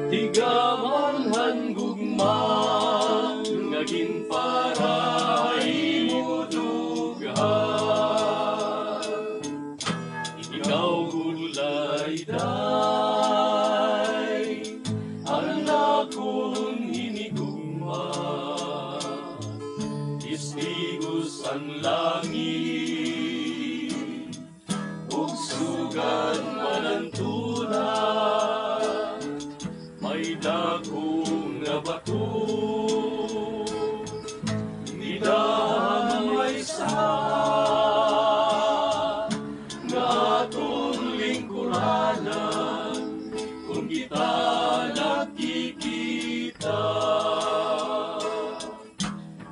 Tigamanhan gugma nga ginparay mo dughan. Ikaw gulay day, anak kong hinigugma. Istigos ang langit, ug sugan manantunan. May dako nga bato, nidamay sa nga atong lingkuranan kung kita nakikita.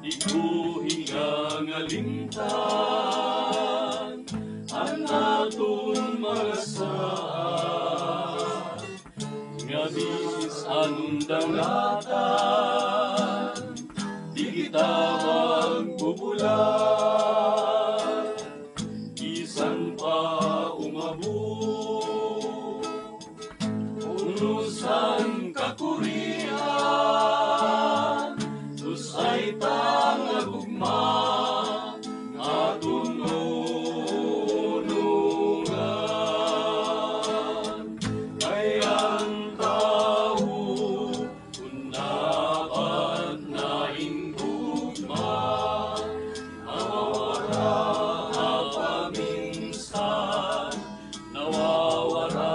Ikuhinga nga limtan ang atong mga saan, nga bisis anundang latan, di kita magbubulan. Isan pa umabot, unusan kakurian, susay tangagugma, atong unungan. Kayang tao, unapat na ingugma, nawawara paminsan, nawawara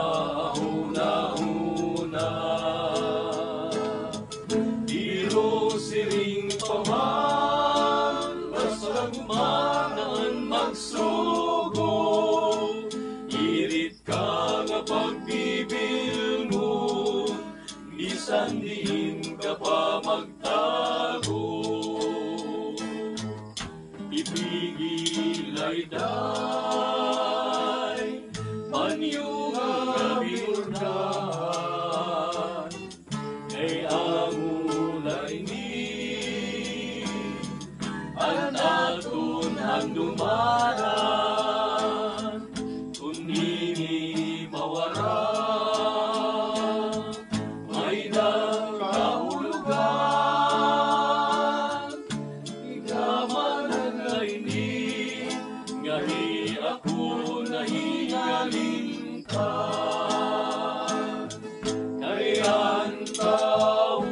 huna-huna. Diro siring paman, basta gumanaan magsugo. Irit ka nga pagbibilngon, bisan din ka pa magtago. Ipigil ay day, panyo nga binurdahan, kay amulay ni ang aton handumanan. Kung hindi mawara, may nakahulugan. Igamanan ay ni, ngahi ako nahigalintan. Kayan tao,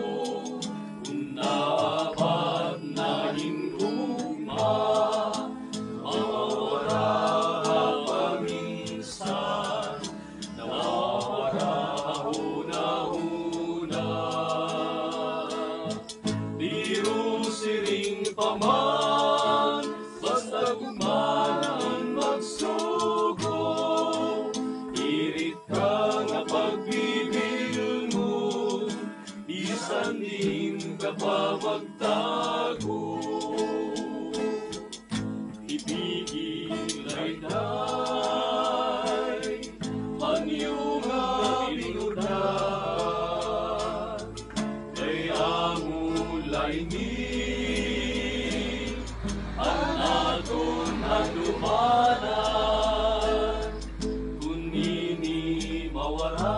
unapat na hingugma, mawawara paminsan, nawawara huna-huna. Biro siring paman, basta gumanaan magsugo. Irit ka nga pagbibilngon, bisan din ka pa magtago. Ibigil ay day, panyo nga binurdahan, kay amulay ni ang aton handumanan. Kung nini mawara,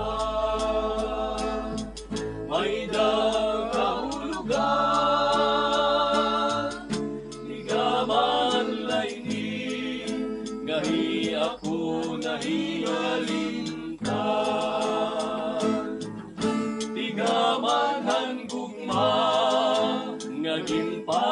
may nakahulugan. Nigaman lay ni, ngahi ako nahigalintan. Tigaman han gugma, nga ginpa